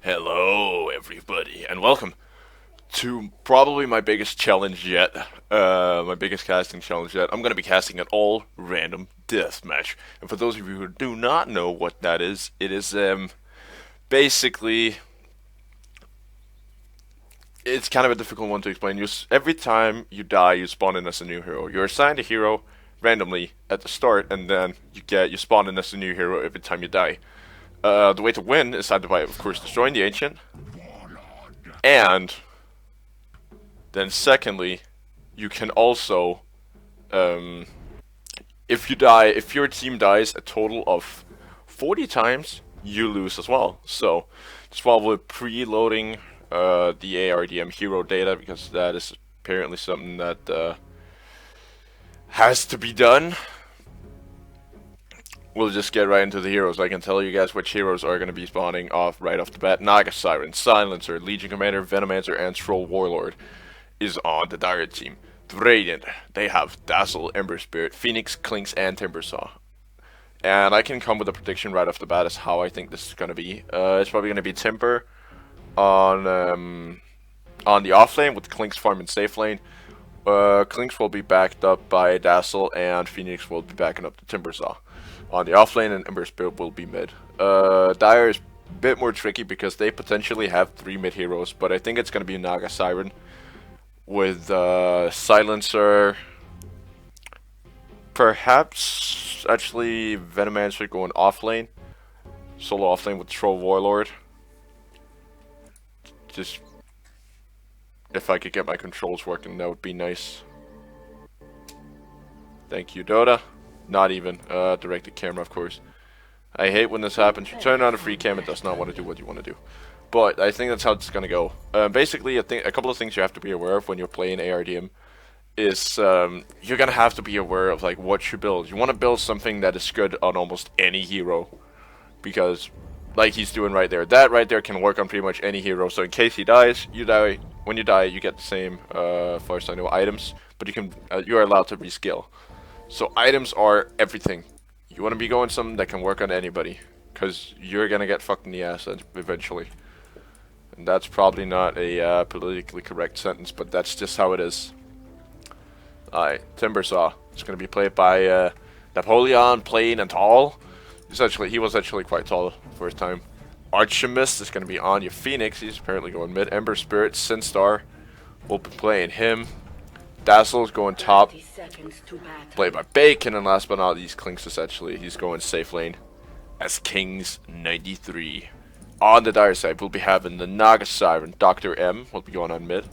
Hello, everybody, and welcome to probably my biggest challenge yet. My biggest casting challenge yet. I'm going to be casting an all random deathmatch. And for those of you who do not know what that is, it is basically it's kind of a difficult one to explain. Every time you die, you spawn in as a new hero. You're assigned a hero randomly at the start, and then you spawn in as a new hero every time you die. The way to win is either by, of course, destroying the ancient, and then secondly, you can also, if your team dies a total of 40 times, you lose as well. So, just while we're preloading the ARDM hero data, because that is apparently something that has to be done. We'll just get right into the heroes. I can tell you guys which heroes are going to be spawning off right off the bat. Naga Siren, Silencer, Legion Commander, Venomancer, and Troll Warlord is on the Dire team. The Radiant, they have Dazzle, Ember Spirit, Phoenix, Clinks, and Timbersaw. And I can come with a prediction right off the bat as how I think this is going to be. It's probably going to be Timber on the off lane with Clinks farming safe lane. Clinks will be backed up by Dazzle, and Phoenix will be backing up the Timbersaw on the offlane, and Ember Spirit will be mid. Dire is a bit more tricky because they potentially have 3 mid heroes, but I think it's going to be Naga Siren with Silencer, perhaps actually Venomancer going offlane, solo offlane with Troll Warlord. Just if I could get my controls working, that would be nice. Thank you, Dota. Not even. Directed camera, of course. I hate when this happens. You turn on a free cam, it does not want to do what you want to do. But I think that's how it's going to go. Basically, I think a couple of things you have to be aware of when you're playing ARDM is you're going to have to be aware of like what you build. You want to build something that is good on almost any hero. Because, like he's doing right there, that right there can work on pretty much any hero. So in case he dies, you die. When you die, you get the same, as far as I know, items. But you are allowed to reskill. So items are everything. You want to be going something that can work on anybody, because you're going to get fucked in the ass eventually. And that's probably not a politically correct sentence, but that's just how it is. Alright, Timbersaw. It's going to be played by Napoleon, plain and tall. He was actually quite tall first time. Archimist is going to be on your Phoenix. He's apparently going mid. Ember Spirit, Sinstar will be playing him. Dazzle's going top, played by Bacon, and last but not least, Clinks essentially. He's going safe lane as Kings 93. On the Dire side, we'll be having the Naga Siren, Dr. M will be going on mid.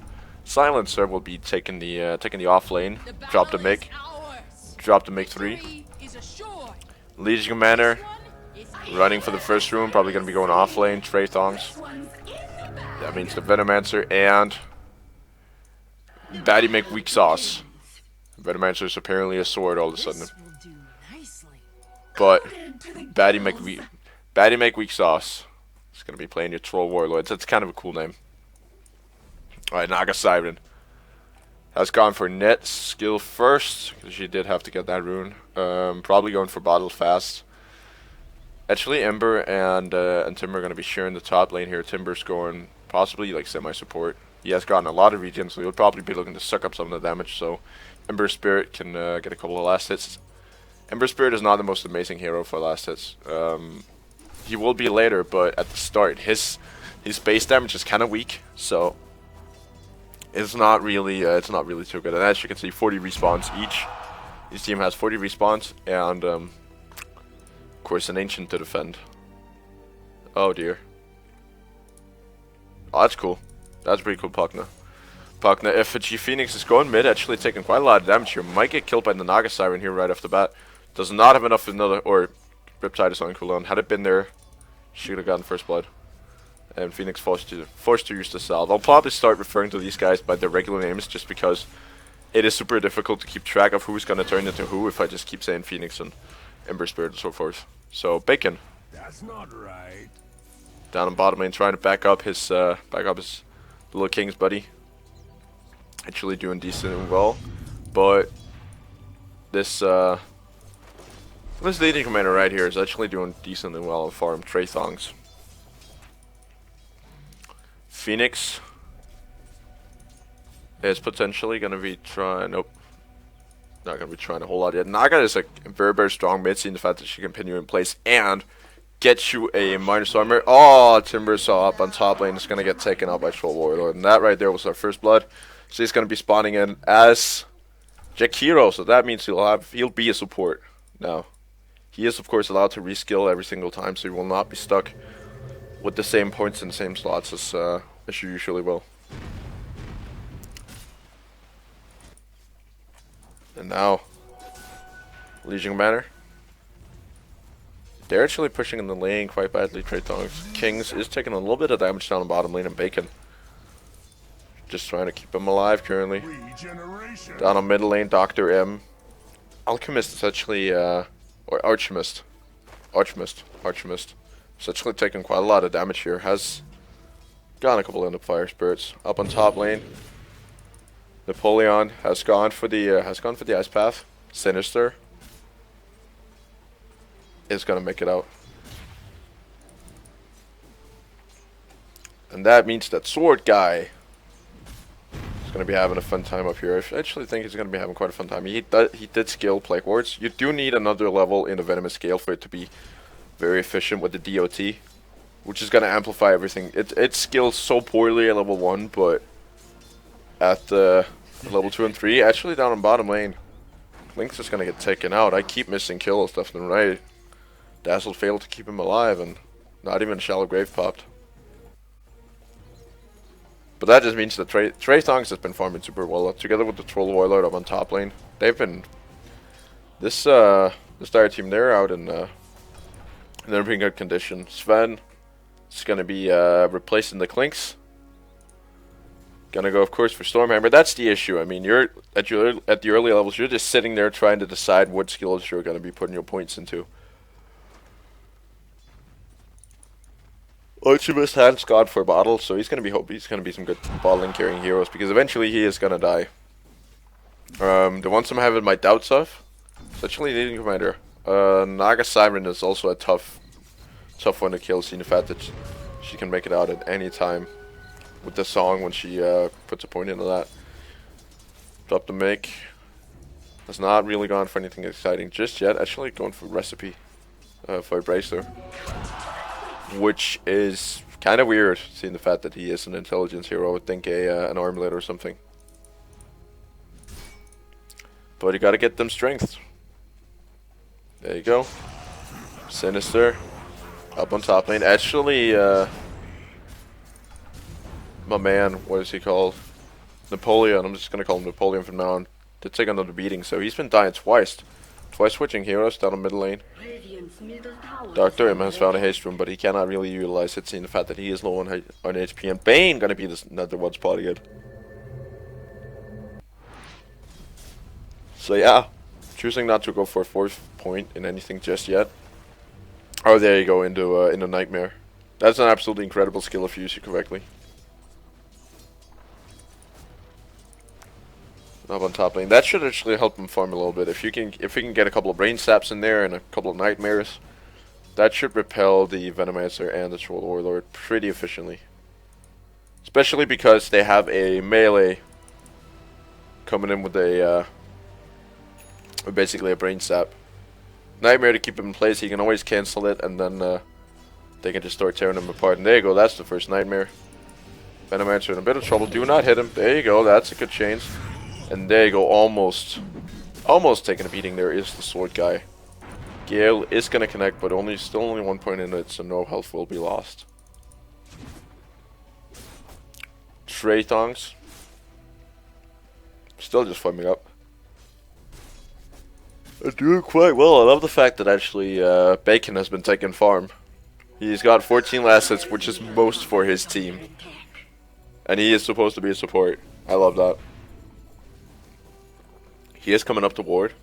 Silencer will be taking the off lane. Drop the MiG 3. Legion Commander running for the first room, probably going to be going off lane. Trey Thongs. That means the Venomancer and Baddie make weak sauce. Venomancer is apparently a sword all of a sudden. But Baddie make weak sauce. It's gonna be playing your Troll Warlords. That's kind of a cool name. Alright, Naga Siren has gone for net skill first, because she did have to get that rune. Probably going for bottle fast. Actually, Ember and Timber are gonna be sharing the top lane here. Timber's going possibly like semi-support. He has gotten a lot of regen, so he'll probably be looking to suck up some of the damage, so Ember Spirit can get a couple of last hits. Ember Spirit is not the most amazing hero for last hits. He will be later, but at the start, his base damage is kind of weak, so it's not really too good. And as you can see, 40 respawns each. Each team has 40 respawns, and of course an Ancient to defend. Oh dear. Oh, that's cool. That's pretty cool, Pugna. If a G Phoenix is going mid, actually taking quite a lot of damage here, might get killed by the Naga Siren here right off the bat. Does not have enough or Riptide is on cooldown. Had it been there, she would have gotten first blood. And Phoenix forced to use the salve. I'll probably start referring to these guys by their regular names, just because it is super difficult to keep track of who's gonna turn into who if I just keep saying Phoenix and Ember Spirit and so forth. So Bacon. That's not right. Down in bottom lane, trying to back up his little King's buddy. Actually doing decent and well, but this Legion Commander right here is actually doing decently well on farm. Trey Thongs. Phoenix is potentially going to be trying... Nope. Not going to be trying a whole lot yet. Naga is a very, very strong mid, seeing the fact that she can pin you in place and get you a minus armor. Oh, Timbersaw up on top lane is going to get taken out by Troll Warlord. And that right there was our first blood. So he's going to be spawning in as Jakiro. So that means he'll be a support now. He is, of course, allowed to reskill every single time, so he will not be stuck with the same points and the same slots as you usually will. And now, Legion Manor. They're actually pushing in the lane quite badly, Trey Tongs. Kings is taking a little bit of damage down the bottom lane, and Bacon just trying to keep him alive currently. Down on middle lane, Dr. M. Alchemist is actually, or Archimist. Archimist. Is actually taking quite a lot of damage here. Has gotten a couple of fire spirits. Up on top lane, Napoleon has gone for the ice path. Sinister is gonna make it out, and that means that Sword Guy is gonna be having a fun time up here. I actually think he's gonna be having quite a fun time. He did skill Plague Wards. You do need another level in the Venomous Scale for it to be very efficient with the DOT, which is gonna amplify everything. It skills so poorly at level 1, but at level 2 and 3, actually down on bottom lane, Link's just gonna get taken out. I keep missing kills left and right. Dazzle failed to keep him alive, and not even Shallow Grave popped. But that just means that Trey Thongs has been farming super well, together with the Troll Warlord up on top lane. They've been this dire team. They're out in they're in good condition. Sven is gonna be replacing the Clinks. Gonna go, of course, for Stormhammer. That's the issue. I mean, you're at the early levels. You're just sitting there trying to decide what skills you're gonna be putting your points into. Archimist has God for Bottle, so he's gonna be some good bottling carrying heroes, because eventually he is gonna die. The ones I'm having my doubts of, is actually Leading Commander. Naga Siren is also a tough one to kill, seeing the fact that she can make it out at any time with the song when she puts a point into that. Drop the make. Has not really gone for anything exciting just yet. Actually going for Recipe for a Bracer, which is kind of weird, seeing the fact that he is an intelligence hero. I would think an armlet or something. But you gotta get them strength. There you go. Sinister up on top lane. Actually, my man, what is he called? Napoleon. I'm just gonna call him Napoleon from now on. To take another beating, so he's been dying twice. Twice switching heroes down the middle lane. Dr. M has found a haste room, but he cannot really utilize it, seeing the fact that he is low on HP. And Bane gonna be this another one spot again. So yeah, choosing not to go for a 4th point in anything just yet. Oh, there you go, into Nightmare. That's an absolutely incredible skill if you use it correctly. Up on top lane, that should actually help him farm a little bit. If we can get a couple of brain saps in there and a couple of nightmares, that should repel the Venomancer and the Troll Warlord pretty efficiently. Especially because they have a melee coming in with a basically a brain sap. Nightmare to keep him in place. He can always cancel it, and then they can just start tearing him apart. And there you go. That's the first nightmare. Venomancer in a bit of trouble. Do not hit him. There you go. That's a good change. And there you go, almost taking a beating. There is the Sword Guy. Gale is gonna connect, but still only 1 point in it, so no health will be lost. Trey Thongs still just farming up. Doing quite well. I love the fact that actually Bacon has been taking farm. He's got 14 last hits, which is most for his team, and he is supposed to be a support. I love that. He is coming up to ward.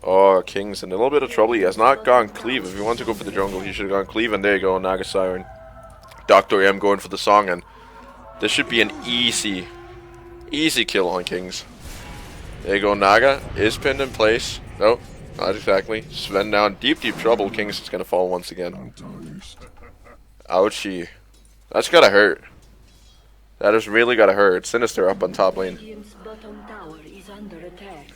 Oh, King's in a little bit of trouble. He has not gone cleave. If he wants to go for the jungle, he should have gone cleave. And there you go, Naga Siren. Dr. M going for the song, and this should be an easy kill on Kings. There you go, Naga is pinned in place. Nope, not exactly. Sven down, deep trouble. Kings is going to fall once again. Ouchie. That's gotta hurt. That has really gotta hurt. Sinister up on top lane. Radiant's bottom tower is under attack.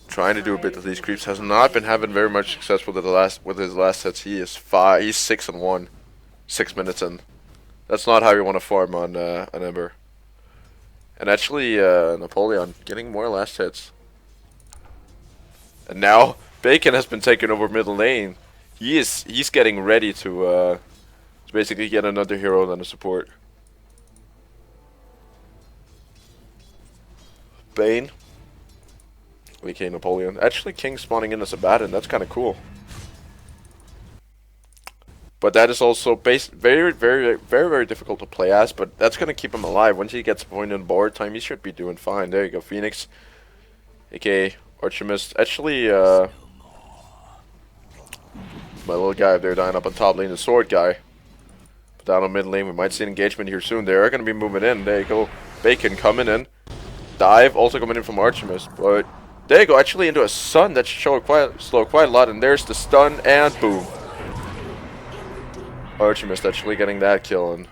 Trying to do a bit of these creeps. Has not been having very much success with his last hits. He's 6-1. 6 minutes in. That's not how you want to farm on an Ember. And actually, Napoleon getting more last hits. And now Bacon has been taking over middle lane. He's getting ready to basically get another hero than a support. Bane. VK Napoleon. Actually, King spawning in as a Baton. That's kind of cool. But that is also very difficult to play as. But that's going to keep him alive. Once he gets a point in board time, he should be doing fine. There you go. Phoenix. AKA Archimist. Actually, my little guy up there dying up on top lane. The sword guy. But down on mid lane, we might see an engagement here soon. They are going to be moving in. There you go. Bacon coming in. Dive also coming in from Archimist. But there you go. Actually into a stun. That should show quite a lot. And there's the stun and boom. Archimist actually getting that kill. And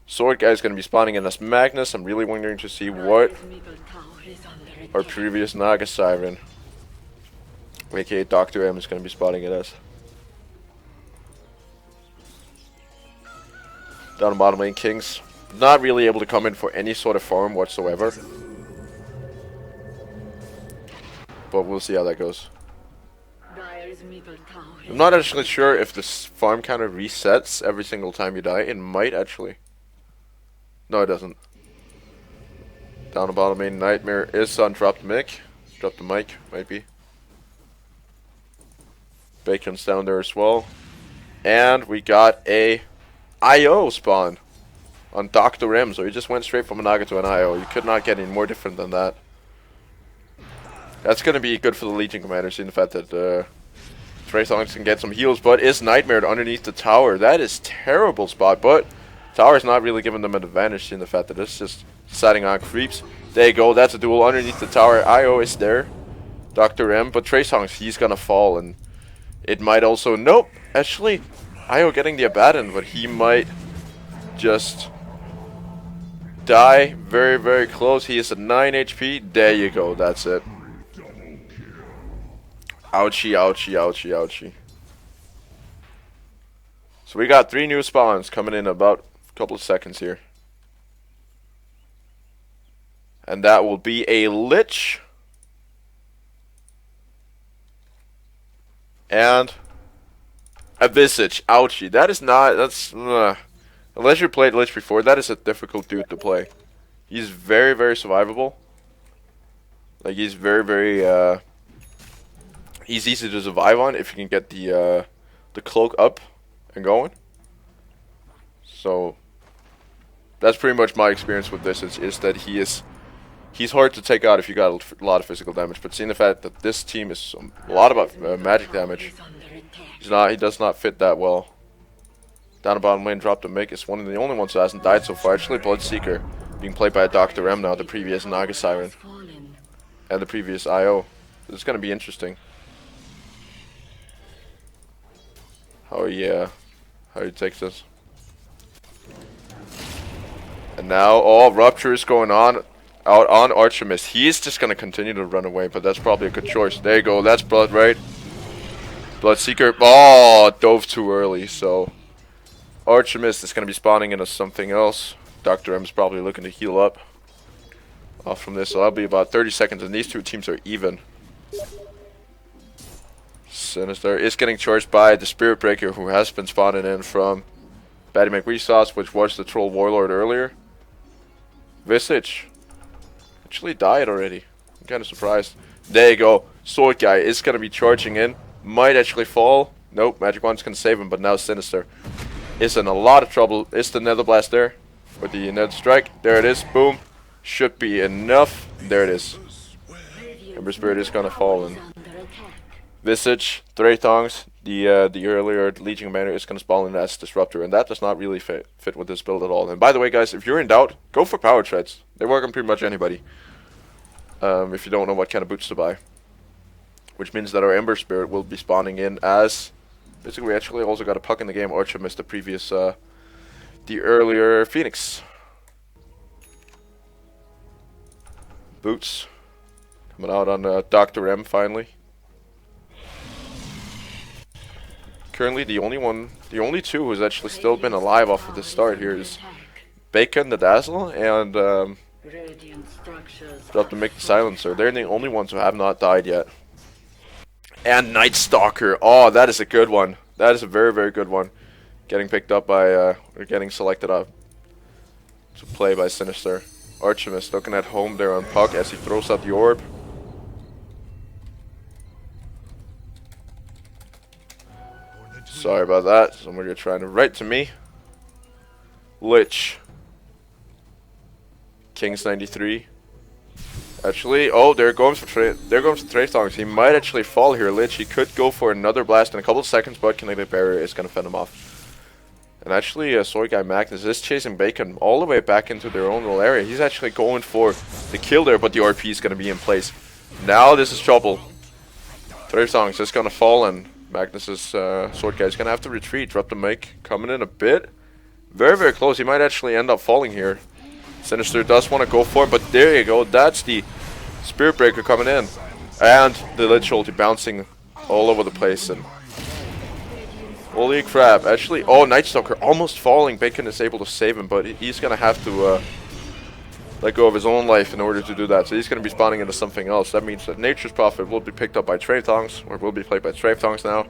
sword guy is going to be spawning in as Magnus. I'm really wondering to see what our previous Naga Siren, aka Dr. M, is going to be spotting it as. Down the bottom lane, Kings not really able to come in for any sort of farm whatsoever. But we'll see how that goes. I'm not actually sure if this farm counter resets every single time you die. It might actually. No, it doesn't. Down the bottom lane, Nightmare is on drop the mic. Drop the mic, might be. Bacon's down there as well. And we got a IO spawn on Dr. M. So he just went straight from a Naga to an IO. You could not get any more different than that. That's going to be good for the Legion Commander, seeing the fact that Frozor can get some heals, but is Nightmare underneath the tower. That is terrible spot, but tower's not really giving them an advantage, seeing the fact that it's just setting on creeps. There you go, that's a duel underneath the tower. IO is there. Dr. M, but Frozor, he's going to fall, and it might also... Nope, actually, IO getting the Abaddon, but he might just die very close. He is at 9 HP. There you go, that's it. Ouchie, ouchie, ouchie, ouchie. So we got 3 new spawns coming in about a couple of seconds here. And that will be a Lich. And a Visage. Ouchie. That is not... That's... Unless you played Lich before, that is a difficult dude to play. He's very survivable. Like, he's very he's easy to survive on if you can get the cloak up and going. So that's pretty much my experience with this. Is that he's hard to take out if you got a lot of physical damage. But seeing the fact that this team is a lot about magic damage, he does not fit that well. Down the bottom lane, drop the mic is one of the only ones that hasn't died so far. Actually, Bloodseeker being played by Dr. M now, the previous Naga Siren and the previous IO. This is going to be interesting. How he takes this. And now, Rupture is going on out on Archimist. He's just going to continue to run away, but that's probably a good choice. There you go, that's Blood, right? Bloodseeker, dove too early, so Archimist is going to be spawning into something else. Dr. M is probably looking to heal up off from this, so that'll be about 30 seconds, and these two teams are even. Sinister is getting charged by the Spirit Breaker, who has been spawning in from Batty McResource, which was the Troll Warlord earlier. Visage actually died already. I'm kind of surprised. There you go. Sword guy is going to be charging in. Might actually fall. Nope, Magic Wand's going to save him, but now Sinister is in a lot of trouble. Is the Nether Blast there? Or the Nether Strike? There it is. Boom. Should be enough. There it is. Ember Spirit is going to fall in. Visage, Thraethongs, the earlier Legion Commander is going to spawn in as Disruptor, and that does not really fit with this build at all. And by the way, guys, if you're in doubt, go for Power Treads. They work on pretty much anybody. If you don't know what kind of boots to buy. Which means that our Ember Spirit will be spawning in as... Basically, we actually also got a puck in the game. Archimist, the the earlier Phoenix. Boots. Coming out on Dr. M finally. Currently the only two who's actually still been alive off of the start here is Bacon the Dazzle and Drop the Mick the Silencer. They're the only ones who have not died yet. And Night Stalker. Oh, that is a good one. That is a very, very good one. Getting picked up by, or getting selected up to play by Sinister. Archimus looking at home there on Puck as he throws out the orb. Sorry about that. Somebody trying to write to me. Lich. Kings 93. Actually, oh, they're going for Trace Tongs. He might actually fall here, Lich. He could go for another blast in a couple of seconds, but Kinetic Barrier is going to fend him off. And actually, Soy Guy Magnus is chasing Bacon all the way back into their own little area. He's actually going for the kill there, but the RP is going to be in place. Now this is trouble. Trace Tongs is going to fall, and Magnus's Sword Guy is going to have to retreat. Drop the mic, coming in a bit. Very, very close. He might actually end up falling here. Sinister does want to go for it, but there you go. That's the Spirit Breaker coming in. And the Lich ulti bouncing all over the place. And holy crap. Actually, oh, Night Stalker almost falling. Bacon is able to save him, but he's going to have to let go of his own life in order to do that. So he's going to be spawning into something else. That means that Nature's Prophet will be picked up by Strafe Tongs, or will be played by Strafe Tongs now.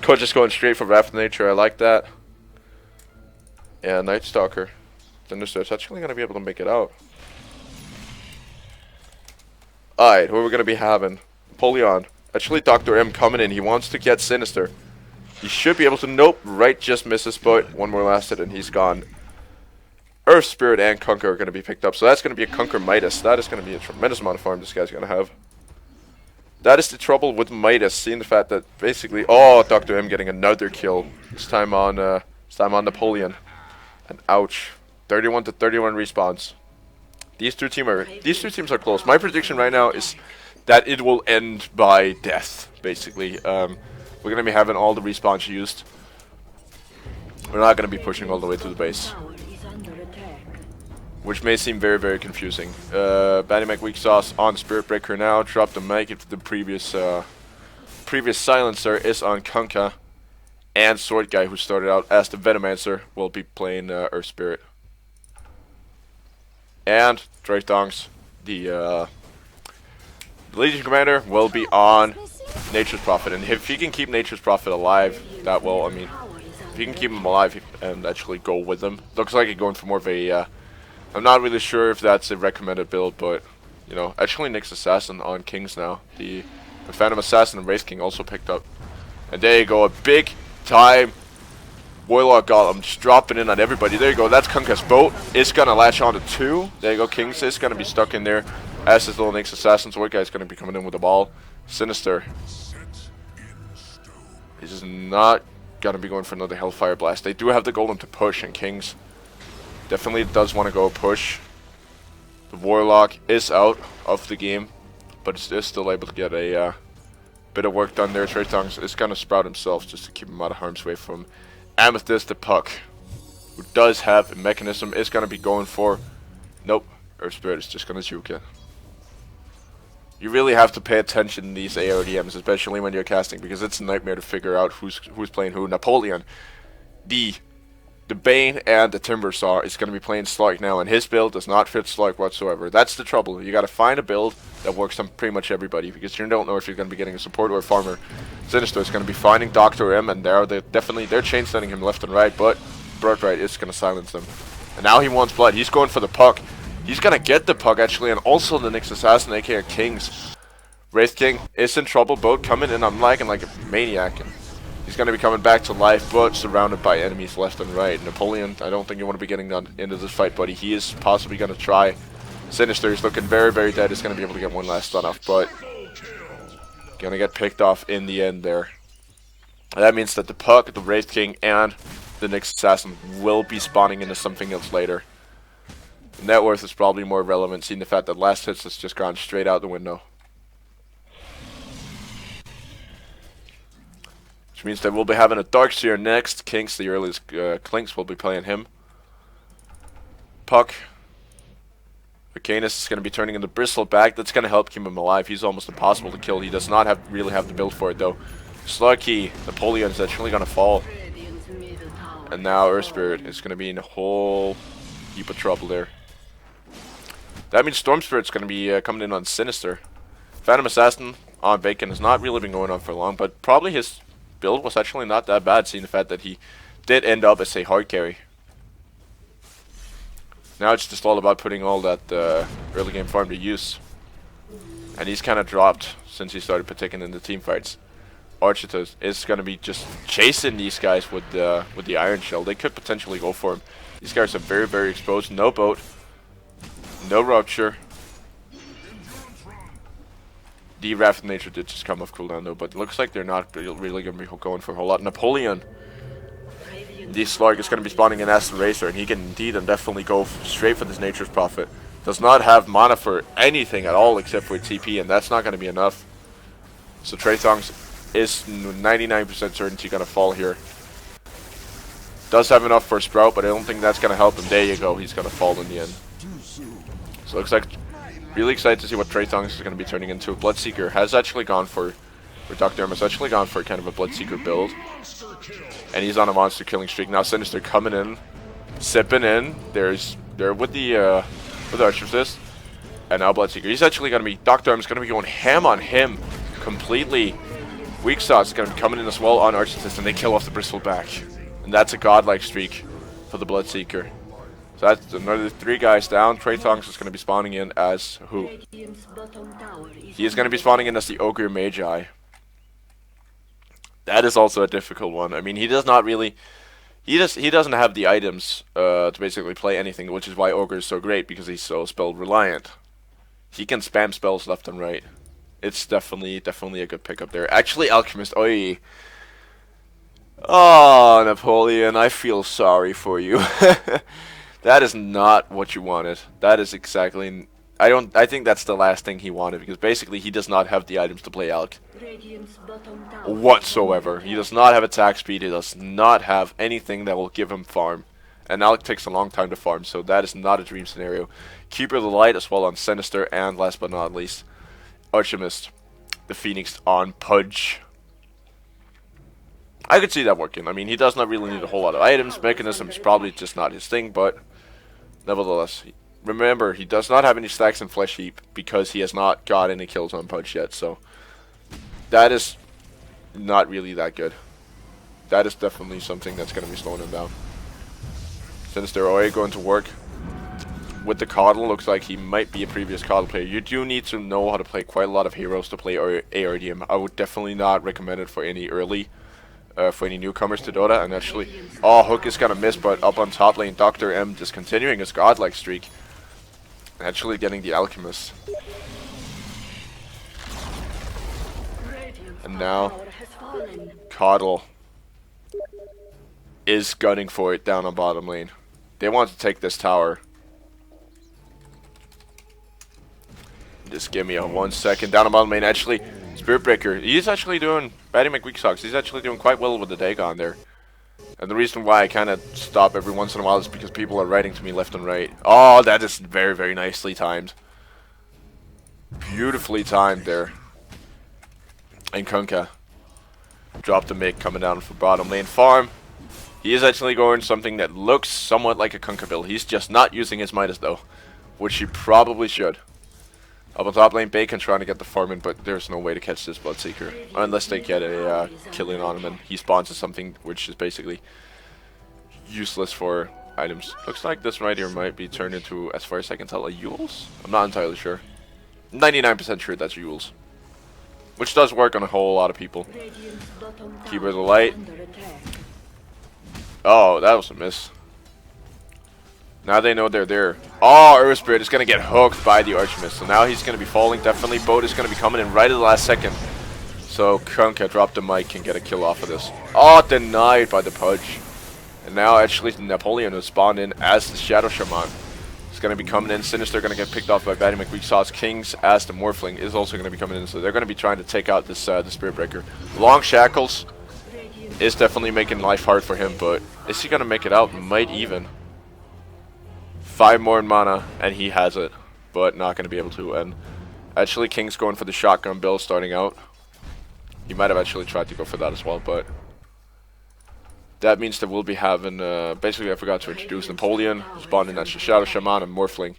Could just going straight for Wrath of Nature. I like that. And Night Stalker. Sinister is actually going to be able to make it out. Alright, who are we going to be having? Napoleon. Actually, Dr. M coming in. He wants to get Sinister. He should be able to. Nope. Right just misses, but one more last hit and he's gone. Earth Spirit and Conquer are going to be picked up. So that's going to be a Conquer Midas. That is going to be a tremendous amount of farm this guy's going to have. That is the trouble with Midas. Seeing the fact that basically... Oh, Dr. M getting another kill. This time on Napoleon. And ouch. 31 to 31 respawns. These two teams are close. My prediction right now is that it will end by death, basically. We're going to be having all the respawns used. We're not going to be pushing all the way to the base. Which may seem very, very confusing. Batty Mac Weak Sauce on Spirit Breaker now. Drop the mic if the previous Silencer is on Kunkka. And Sword Guy, who started out as the Venomancer, will be playing Earth Spirit. And Trace Tongs, the Legion Commander, will be on Nature's Prophet. And if he can keep Nature's Prophet alive, that will, I mean, if he can keep him alive and actually go with him. Looks like he's going for more of a, I'm not really sure if that's a recommended build, but, you know, actually Nyx Assassin on Kings now. The Phantom Assassin and Wraith King also picked up. And there you go, a big time Warlock Golem just dropping in on everybody. There you go, that's Kunkka's boat. It's gonna latch on to 2. There you go, Kings is gonna be stuck in there. As his little Nyx Assassin, Sword Guy's gonna be coming in with the ball. Sinister. He's just not gonna be going for another Hellfire Blast. They do have the Golem to push, and Kings definitely does want to go push. The Warlock is out of the game, but is still able to get a bit of work done there. Trace Tongs is gonna sprout himself just to keep him out of harm's way from Amethyst the Puck, who does have a mechanism, is going to be going for... Nope, Earth Spirit is just going to juke it. You really have to pay attention in these ARDMs, especially when you're casting, because it's a nightmare to figure out who's playing who. Napoleon, the Bane and the Timbersaw is going to be playing Slug now, and his build does not fit Slug whatsoever. That's the trouble. You got to find a build that works on pretty much everybody, because you don't know if you're going to be getting a support or a farmer. Sinister is going to be finding Dr. M, and they're chain sending him left and right, but Birthright is going to silence them. And now he wants blood. He's going for the Puck. He's going to get the Puck, actually, and also the Nyx Assassin, aka Kings. Wraith King is in trouble. Boat coming in, I'm lagging like a maniac. And he's going to be coming back to life, but surrounded by enemies left and right. Napoleon, I don't think you want to be getting into this fight, buddy. He is possibly going to try. Sinister is looking very, very dead. He's going to be able to get one last stun off, but going to get picked off in the end there. And that means that the Puck, the Wraith King, and the Nyx Assassin will be spawning into something else later. The net worth is probably more relevant, seeing the fact that last hits has just gone straight out the window. Which means that we'll be having a Darkseer next. Kinks, the earliest Clinks, will be playing him. Puck. Arcanus is going to be turning into Bristleback. That's going to help keep him alive. He's almost impossible to kill. He does not really have the build for it, though. Sluggy, Napoleon is actually going to fall. And now Earth Spirit is going to be in a whole heap of trouble there. That means Storm Spirit's going to be coming in on Sinister. Phantom Assassin on Bacon has not really been going on for long, but probably his build was actually not that bad, seeing the fact that he did end up as a hard carry. Now it's just all about putting all that early game farm to use. And he's kind of dropped since he started partaking in the team fights. Architus is going to be just chasing these guys with the Iron Shell. They could potentially go for him. These guys are very, very exposed. No boat. No rupture. The Wrath of Nature did just come off cooldown though, but it looks like they're not really going to be going for a whole lot. Napoleon. The Slug is going to be spawning an Acid Racer, and he can indeed and definitely go straight for this Nature's Prophet. Does not have mana for anything at all except for TP, and that's not going to be enough. So Traythongs is 99% certainty going to fall here. Does have enough for a Sprout, but I don't think that's going to help him. There you go, he's going to fall in the end. So it looks like really excited to see what Traythongs is going to be turning into. Bloodseeker has actually gone for Dr. M has actually gone for kind of a Bloodseeker build. And he's on a monster killing streak. Now Sinister coming in, sipping in. They're with the Archivist. And now Bloodseeker. He's actually going to be, Dr. M is going to be going ham on him completely. Weak Sauce is going to be coming in as well on Archivist, and they kill off the Bristleback. And that's a godlike streak for the Bloodseeker. So that's another 3 guys down. Traythongs is going to be spawning in as who? He is going to be spawning in as the Ogre Magi. That is also a difficult one. I mean, he does not really... He doesn't have the items to basically play anything, which is why Ogre is so great, because he's so spell reliant. He can spam spells left and right. It's definitely a good pickup there. Actually, Alchemist, oi. Oh, Napoleon, I feel sorry for you. That is not what you wanted. That is exactly... I think that's the last thing he wanted, because basically he does not have the items to play Alch whatsoever. He does not have attack speed. He does not have anything that will give him farm. And Alch takes a long time to farm, so that is not a dream scenario. Keeper of the Light as well on Sinister, and last but not least, Archimist, the Phoenix on Pudge. I could see that working. I mean, he does not really need a whole lot of items. Mechanism is probably just not his thing, but nevertheless, remember, he does not have any stacks in Flesh Heap because he has not got any kills on Pudge yet, so that is not really that good. That is definitely something that's going to be slowing him down. Sinister Oi going to work with the Coddle. Looks like he might be a previous Coddle player. You do need to know how to play quite a lot of heroes to play ARDM. I would definitely not recommend it for any early, for any newcomers to Dota. And actually, oh, Hook is going to miss, but up on top lane, Dr. M just continuing his godlike streak. Actually getting the Alchemist. And now, Coddle is gunning for it down on bottom lane. They want to take this tower. Just give me a 1 second. Down on bottom lane, actually, Spirit Breaker. He's actually doing, Batty McWeaksocks, he's actually doing quite well with the Dagon there. And the reason why I kind of stop every once in a while is because people are writing to me left and right. Oh, that is very, very nicely timed. Beautifully timed there. And Kunkka dropped the mic coming down for bottom lane farm. He is actually going something that looks somewhat like a Kunkka build. He's just not using his Midas though, which he probably should. Up on top lane, Bacon trying to get the farm in, but there's no way to catch this Bloodseeker. Unless they get a kill in on him and he spawns as something which is basically useless for items. Looks like this right here might be turned into, as far as I can tell, a Yules? I'm not entirely sure. 99% sure that's Yules. Which does work on a whole lot of people. Keeper of the Light. Oh, that was a miss. Now they know they're there. Oh, Earth Spirit is going to get hooked by the Archimist. So now he's going to be falling. Definitely Boat is going to be coming in right at the last second. So Kunkka dropped the mic and get a kill off of this. Oh, denied by the Pudge. And now actually Napoleon has spawned in as the Shadow Shaman. He's going to be coming in. Sinister going to get picked off by Batty McWeaksauce. Kings as the Morphling is also going to be coming in. So they're going to be trying to take out this the Spirit Breaker. Long Shackles is definitely making life hard for him. But is he going to make it out? Might even. 5 more in mana, and he has it, but not going to be able to. And actually, King's going for the shotgun build starting out. He might have actually tried to go for that as well, but that means that we'll be having, basically I forgot to introduce Napoleon, who spawned in as Shadow Shaman, and Morphling,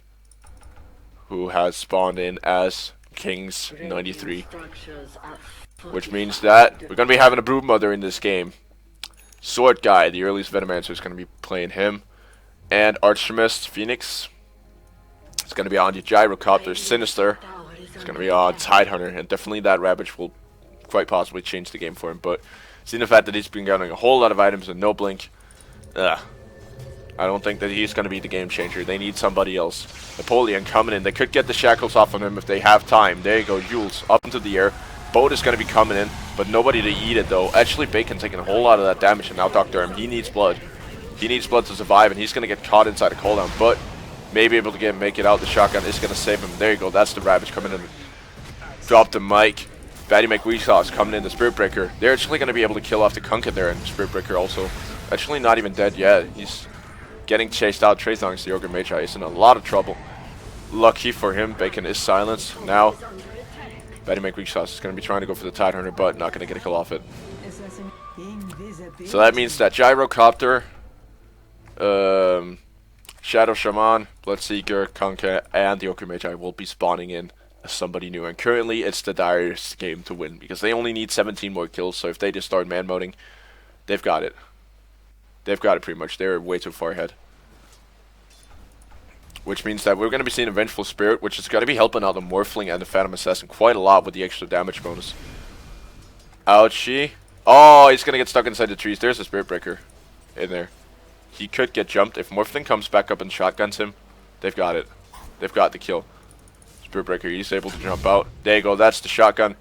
who has spawned in as King's 93. Which means that we're going to be having a Broodmother in this game. Sword Guy, the earliest Venomancer, is going to be playing him. And Archimist Phoenix is going to be on the Gyrocopter. Sinister is going to be on Tidehunter, and definitely that Ravage will quite possibly change the game for him. But seeing the fact that he's been getting a whole lot of items and no blink, I don't think that he's going to be the game changer. They need somebody else. Napoleon coming in. They could get the shackles off on him if they have time. There you go, Jules up into the air. Boat is going to be coming in, but nobody to eat it though. Actually, Bacon taking a whole lot of that damage, and now Dr. M, he needs blood. He needs blood to survive, and he's going to get caught inside a cooldown, but maybe able to make it out. The shotgun is going to save him. There you go, that's the Ravage coming in. Drop the mic. Batty McWeesauce coming in, the Spirit Breaker. They're actually going to be able to kill off the Kunkin there, and the Spirit Breaker also. Actually not even dead yet. He's getting chased out. Traythongs, the Ogre Magi, is in a lot of trouble. Lucky for him, Bacon is silenced. Now, Batty McWeesauce is going to be trying to go for the Tidehunter, but not going to get a kill off it. So that means that Gyrocopter, Shadow Shaman, Bloodseeker, Conker, and the Ogre Magi will be spawning in as somebody new. And currently, it's the Dire's game to win, because they only need 17 more kills, so if they just start man-moding, they've got it. They've got it pretty much. They're way too far ahead. Which means that we're going to be seeing a Vengeful Spirit, which is going to be helping out the Morphling and the Phantom Assassin quite a lot with the extra damage bonus. Ouchie. Oh, he's going to get stuck inside the trees. There's a Spirit Breaker in there. He could get jumped. If Morphling comes back up and shotguns him, they've got it. They've got the kill. Spirit Breaker, he's able to jump out. There you go, that's the shotgun.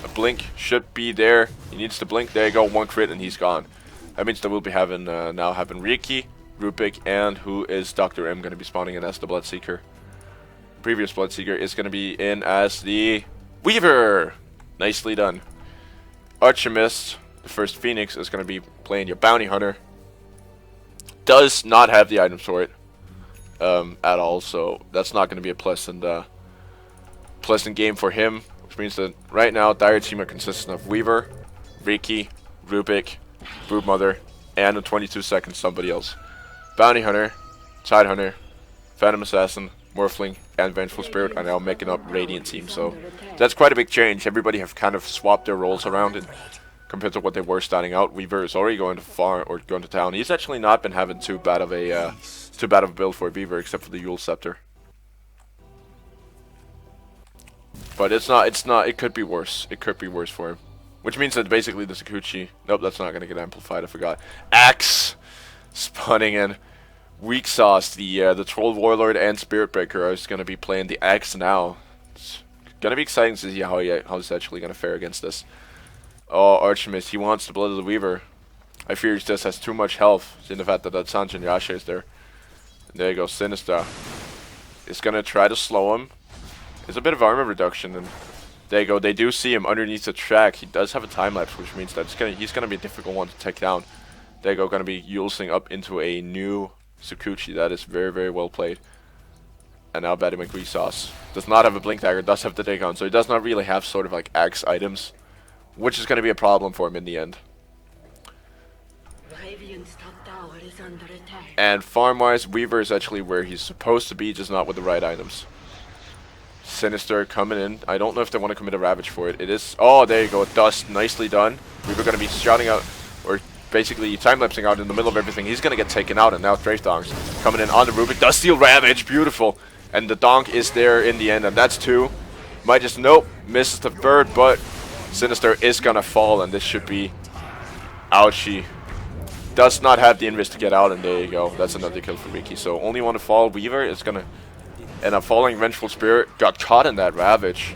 A blink should be there. He needs to blink. There you go, 1 crit and he's gone. That means that we'll be having, now having Riki, Rupik, and who is Dr. M going to be spawning in as the Bloodseeker. Previous Bloodseeker is going to be in as the Weaver. Nicely done. Archimist, the first Phoenix, is going to be playing your Bounty Hunter. Does not have the items for it at all, so that's not going to be a pleasant game for him. Which means that right now, Dire team are consistent of Weaver, Riki, Rupik, Broodmother, and in 22 seconds somebody else. Bounty Hunter, Tidehunter, Phantom Assassin, Morphling, and Vengeful Spirit are now making up Radiant team, so that's quite a big change. Everybody have kind of swapped their roles around it compared to what they were starting out. Weaver is already going to farm or going to town. He's actually not been having too bad of a build for Beaver, except for the Yule Scepter. But it's not, it could be worse. It could be worse for him. Which means that basically the Sakuchi, nope, that's not going to get amplified, I forgot. Axe spawning in. Weak Sauce, the Troll Warlord and Spirit Breaker are just going to be playing the Axe now. It's going to be exciting to see how he's actually going to fare against this. Oh, Archimist, he wants the Blood of the Weaver. I fear he just has too much health, seeing the fact that Sanjin Yasha is there. And there you go, Sinister. It's going to try to slow him. There's a bit of armor reduction, and there you go. They do see him underneath the track. He does have a time lapse, which means that he's gonna be a difficult one to take down. There you go, gonna be Yulesing up into a new Sakuchi. That is very, very well played. And now Batty McWeesauce does not have a Blink Dagger, does have the Dagon, so he does not really have sort of like axe items, which is gonna be a problem for him in the end. And farm-wise, Weaver is actually where he's supposed to be, just not with the right items. Sinister coming in. I don't know if they want to commit a Ravage for it. It is... Oh, there you go. Dust. Nicely done. We were going to be shouting out, or basically time-lapsing out in the middle of everything. He's going to get taken out, and now Thongs coming in on the Rubik. Does steal Ravage. Beautiful. And the Donk is there in the end, and that's 2. Might just... Nope. Misses the bird, but Sinister is going to fall, and this should be... Ouchie. Does not have the invis to get out, and there you go. That's another kill for Riki. So only one to fall. Weaver is going to... And a falling Vengeful Spirit got caught in that Ravage.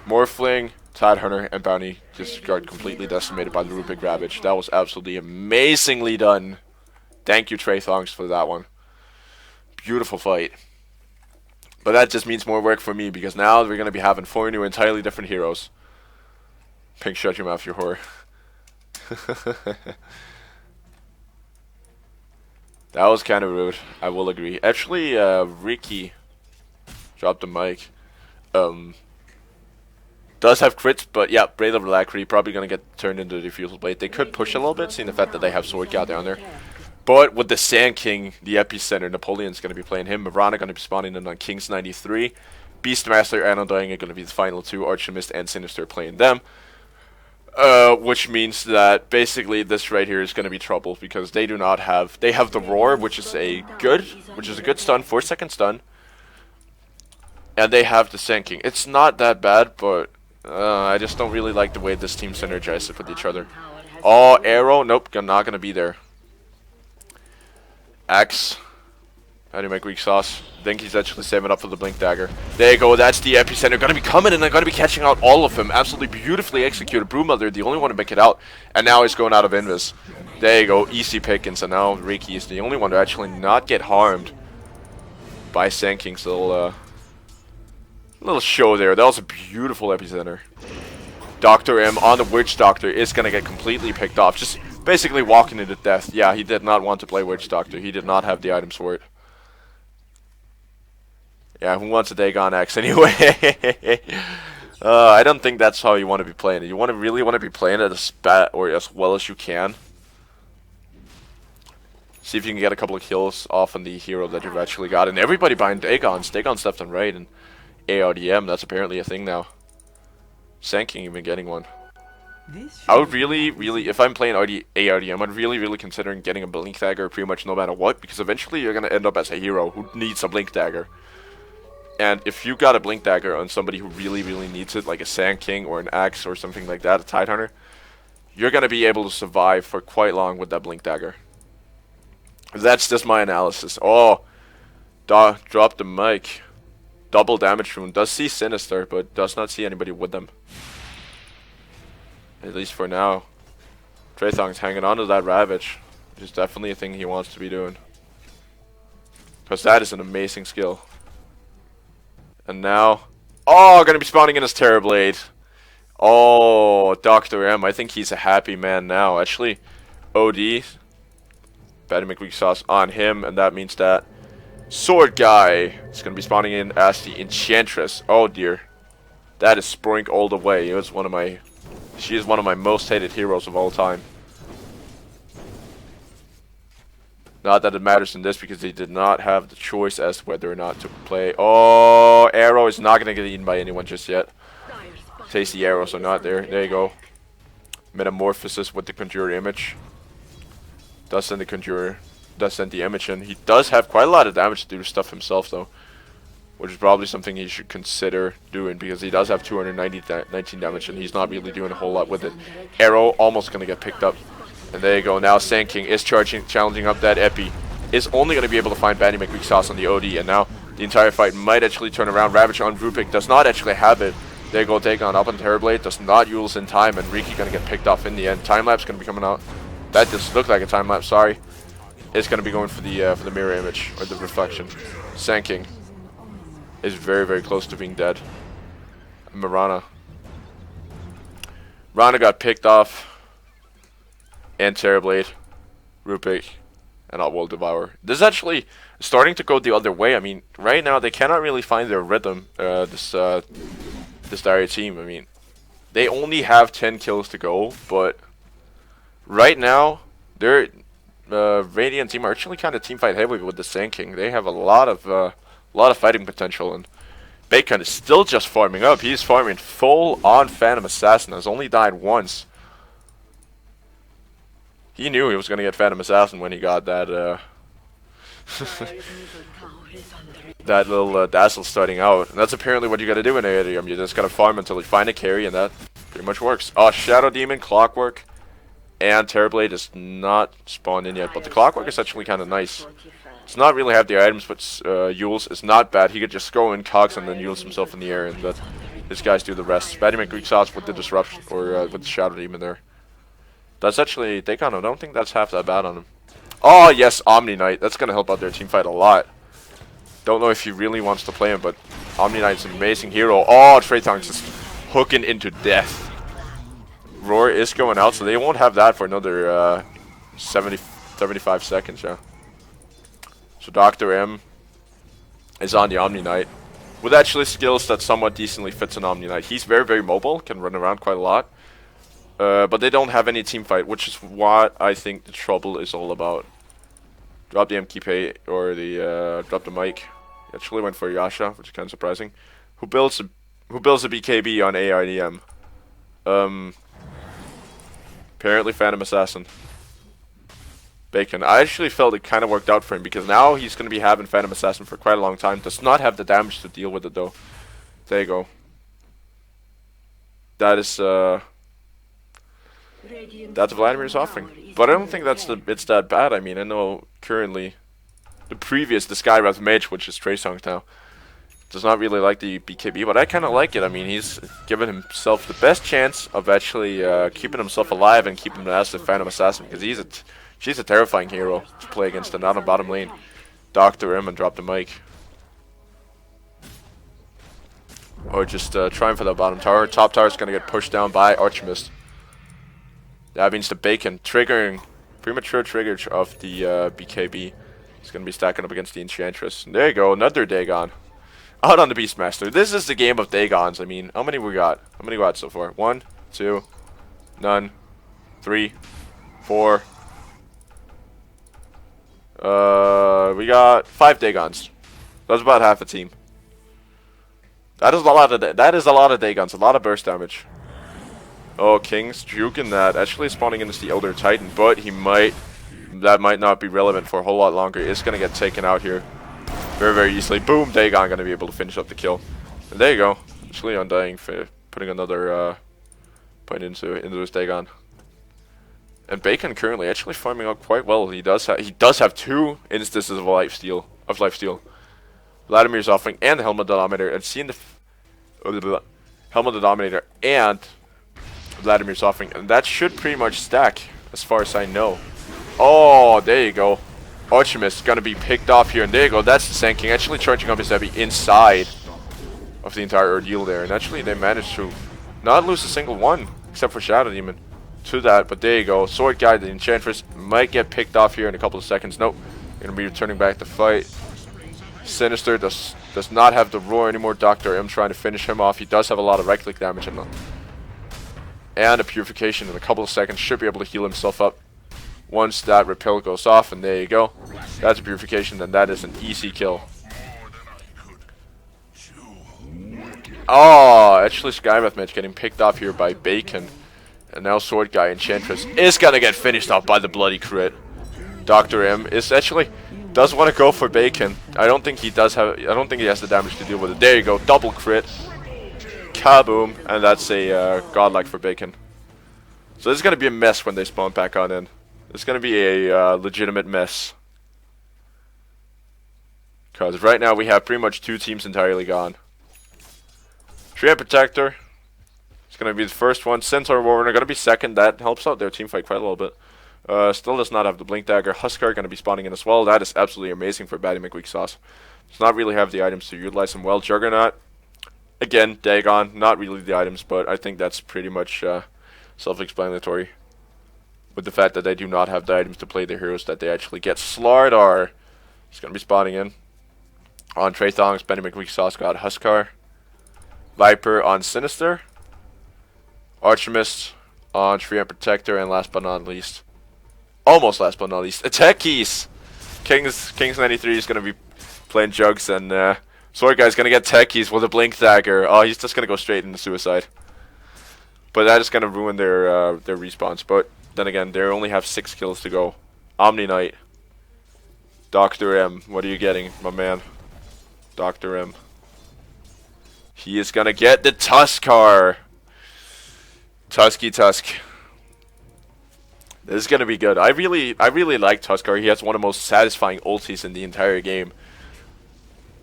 Morphling, Tidehunter, and Bounty just got completely decimated by the Rubik Ravage. That was absolutely amazingly done. Thank you, Traythongs, for that one. Beautiful fight. But that just means more work for me, because now we're going to be having 4 new entirely different heroes. Pink, shut your mouth, you whore. That was kind of rude. I will agree. Actually, Ricky dropped the mic. Does have crits, but yeah, Blade of Alacrity probably gonna get turned into the Defusal Blade. They could push a little bit, seeing the fact that they have Sword Cow down there. But with the Sand King, the Epicenter, Napoleon's gonna be playing him. Mirana gonna be spawning in on King's 93. Beastmaster and Undying are gonna be the final two. Archimist and Sinister playing them. Which means that basically this right here is going to be trouble because they do not have. They have the Roar, which is a good stun, 4-second stun, and they have the Sand King. It's not that bad, but I just don't really like the way this team synergizes with each other. Oh, Arrow, nope, not going to be there. Axe. How do you make weak sauce? I think he's actually saving up for the Blink Dagger. There you go, that's the Epicenter. Gonna be coming and they're gonna be catching out all of them. Absolutely beautifully executed. Brewmother, the only one to make it out. And now he's going out of Invis. There you go, easy pickings. And now Ricky is the only one to actually not get harmed by Sand King's little show there. That was a beautiful Epicenter. Dr. M on the Witch Doctor is gonna get completely picked off. Just basically walking into death. Yeah, he did not want to play Witch Doctor. He did not have the items for it. Yeah, who wants a Dagon X anyway? I don't think that's how you want to be playing it. You really want to be playing it as well as you can. See if you can get a couple of kills off on the hero that you've actually got. And everybody buying Dagons. Dagons left and right. And ARDM, that's apparently a thing now. Sand King even getting one. I would really, if I'm playing ARDM, I'd really considering getting a Blink Dagger pretty much no matter what. Because eventually you're going to end up as a hero who needs a Blink Dagger. And if you got a Blink Dagger on somebody who really needs it, like a Sand King or an Axe or something like that, a Tidehunter, you're going to be able to survive for quite long with that Blink Dagger. That's just my analysis. Oh, drop the mic. Double damage rune. Does see Sinister, but does not see anybody with them. At least for now. Traythong's hanging on to that Ravage, which is definitely a thing he wants to be doing. Because that is an amazing skill. And now, oh, gonna be spawning in his Terrorblade. Oh, Dr. M, I think he's a happy man now. Actually, OD, Batty McWeak Sauce on him, and that means that Sword Guy is gonna be spawning in as the Enchantress. Oh dear, that is Sproink all the way. She is one of my most hated heroes of all time. Not that it matters in this because they did not have the choice as to whether or not to play. Oh, Arrow is not going to get eaten by anyone just yet. Tasty arrows are not there. There you go. Metamorphosis with the Conjurer image. Does send the Conjurer. Does send the image in. He does have quite a lot of damage to do stuff though. Which is probably something he should consider doing because he does have 219 damage and he's not really doing a whole lot with it. Arrow almost going to get picked up. And there you go, now Sand King is challenging up that Epi. Is only going to be able to find Batty McWeak Sauce on the OD. And now the entire fight might actually turn around. Ravage on Rupik does not actually have it. There you go, Dagon up on Terrorblade. Does not use in time. And Riki going to get picked off in the end. Time-lapse going to be coming out. That just looked like a time-lapse, sorry. It's going to be going for the mirror image. Or the reflection. Sand King is very close to being dead. And Mirana got picked off. And Terrorblade, Rupik, and Outworld Devour. This is actually starting to go the other way. I mean, right now they cannot really find their rhythm. This dire team. I mean, they only have 10 kills to go, but right now their Radiant team are actually kind of teamfight heavy with the Sand King. They have a lot of fighting potential, and Bacon is still just farming up. He's farming full on Phantom Assassin. Has only died once. He knew he was going to get Phantom Assassin when he got that that little Dazzle starting out. And that's apparently what you got to do in ARDM. You just got to farm until you find a carry, and that pretty much works. Shadow Demon, Clockwork, and Terrorblade is not spawned in yet. But the Clockwork is actually kind of nice. It's not really have the items, but Yules is not bad. He could just go in Cogs and then Yules himself in the air, and let his guys do the rest. Batty McGreek Sauce with the Disruption, or with the Shadow Demon there. That's actually, I don't think that's half that bad on him. Oh yes, Omni Knight. That's going to help out their team fight a lot. Don't know if he really wants to play him, but Omni Knight's an amazing hero. Oh, Traythong's just hooking into death. Roar is going out, so they won't have that for another 75 seconds, yeah. So Dr. M is on the Omni Knight with actually skills that somewhat decently fits an Omni Knight. He's very, very mobile, can run around quite a lot. But they don't have any team fight, which is what I think the trouble is all about. Drop the MKP or the drop the mic. Actually went for Yasha, which is kind of surprising. Who builds a BKB on ARDM? Apparently Phantom Assassin. Bacon. I actually felt it kind of worked out for him because now he's going to be having Phantom Assassin for quite a long time. Does not have the damage to deal with it though. There you go. That is that's Vladimir's offering. But I don't think it's that bad. I mean, I know currently the previous, the Skywrath Mage, which is Trey Songz now, does not really like the BKB, but I kind of like it. I mean, he's given himself the best chance of actually keeping himself alive and keeping him as the Phantom Assassin, because she's a terrifying hero to play against, and not on bottom lane. Dr. M and drop the mic. Or just trying for that bottom tower. Top tower is going to get pushed down by Archimist. That means the Bacon triggering, premature trigger of the BKB. He's going to be stacking up against the Enchantress. There you go, another Dagon. Out on the Beastmaster. This is the game of Dagons. I mean, how many we got? How many we got so far? 1, 2, none, 3, 4. We got 5 Dagons. That's about half a team. That is a lot of Dagons, a lot of burst damage. Oh, King's juking that. Actually spawning into the Elder Titan, but that might not be relevant for a whole lot longer. It's gonna get taken out here very, very easily. Boom, Dagon gonna be able to finish up the kill. And there you go. Actually Undying for putting another point into his Dagon. And Bacon currently actually farming out quite well. He does have 2 instances of lifesteal. Vladimir's offering and the Helm of the Dominator, and seeing the Helm of the Dominator and Vladimir's offering, and that should pretty much stack as far as I know. Oh, there you go. Archimist gonna be picked off here, and there you go. That's the Sand King actually charging up his heavy inside of the entire ordeal there, and actually they managed to not lose a single one except for Shadow Demon to that. But there you go. Sword Guy, the Enchantress, might get picked off here in a couple of seconds. Nope, gonna be returning back to fight. Sinister does not have the roar anymore. Dr. M trying to finish him off. He does have a lot of right click damage in him. And a purification in a couple of seconds. Should be able to heal himself up once that repel goes off. And there you go. That's a purification. Then that is an easy kill. Oh, actually Skywrath Mage getting picked off here by Bacon. And now Sword Guy Enchantress is going to get finished off by the bloody crit. Dr. M is actually does want to go for Bacon. I don't think he has the damage to deal with it. There you go. Double crit. Kaboom. And that's a godlike for Bacon. So this is going to be a mess when they spawn back on in. It's going to be a legitimate mess. Because right now we have pretty much 2 teams entirely gone. Treant Protector is going to be the first one. Centaur Warrior going to be second. That helps out their team fight quite a little bit. Still does not have the Blink Dagger. Huskar going to be spawning in as well. That is absolutely amazing for Batty McWeak Sauce. Does not really have the items to utilize them well. Juggernaut, again, Dagon, not really the items, but I think that's pretty much self-explanatory. With the fact that they do not have the items to play the heroes that they actually get. Slardar is going to be spawning in. On Trey Thongs, Batty McWeak Sauce got Huskar. Viper on Sinister. Archimist on Treant Protector, and last but not least, almost last but not least, Attack Keys. Kings 93 is going to be playing Jugs, and Sword Guy's going to get Tech Keys with a Blink Dagger. Oh, he's just going to go straight into Suicide. But that is going to ruin their respawns. But then again, they only have 6 kills to go. Omni Knight. Dr. M, what are you getting, my man? Dr. M. He is going to get the Tuskar. Tusky Tusk. This is gonna be good. I really like Tuskar. He has one of the most satisfying ultis in the entire game.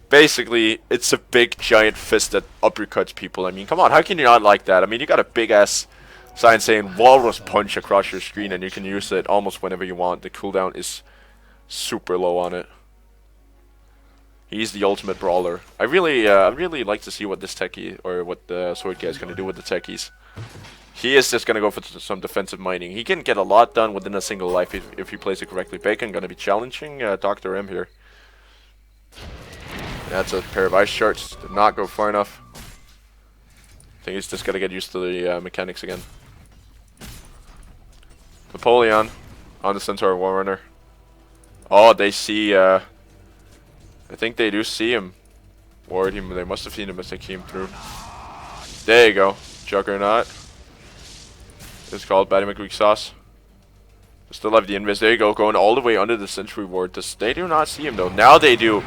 Basically, it's a big giant fist that uppercuts people. I mean, come on, how can you not like that? I mean, you got a big ass sign saying Walrus Punch across your screen, and you can use it almost whenever you want. The cooldown is super low on it. He's the ultimate brawler. I really like to see what this techie, or what the Sword Guy is gonna do with the techies. He is just going to go for some defensive mining. He can get a lot done within a single life if he plays it correctly. Bacon going to be challenging Dr. M here. That's a pair of ice shards. Did not go far enough. I think he's just got to get used to the mechanics again. Napoleon on the Centaur Warrunner. Oh, they see, I think they do see him. Ward him, they must have seen him as they came through. There you go. Juggernaut. It's called Batty McWeak Sauce. Still have the invis. There you go, going all the way under the Sentry Ward. They do not see him though. Now they do.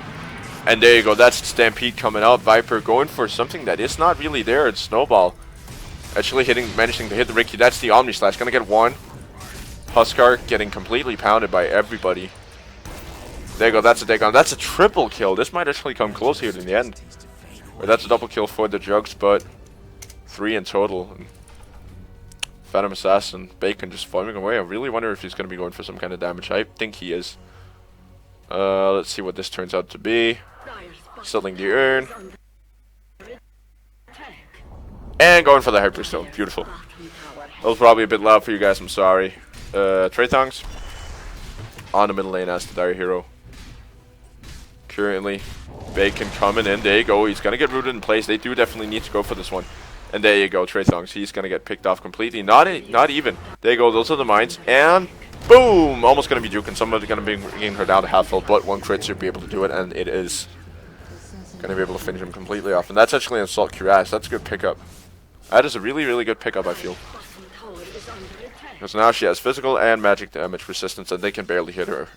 And there you go, that's Stampede coming out. Viper going for something that is not really there. It's Snowball. Actually managing to hit the Ricky. That's the Omni Slash. Gonna get one. Huskar getting completely pounded by everybody. There you go, that's a take on. That's a triple kill. This might actually come close here in the end. Or that's a double kill for the Jugs, but 3 in total. And Phantom Assassin, Bacon just farming away. I really wonder if he's going to be going for some kind of damage. I think he is. Let's see what this turns out to be. Settling the urn. And going for the Hyperstone. Beautiful. That was probably a bit loud for you guys, I'm sorry. Traythongs on the middle lane as the Dire Hero. Currently, Bacon coming in. There you go. He's going to get rooted in place. They do definitely need to go for this one. And there you go, Traythongs. He's going to get picked off completely. Not even. There you go. Those are the mines. And boom! Almost going to be juking. Somebody's going to be bringing her down to half health, but one crit should be able to do it, and it is going to be able to finish him completely off. And that's actually an Assault Cuirass. That's a good pickup. That is a really, really good pickup, I feel. Because now she has physical and magic damage resistance, and they can barely hit her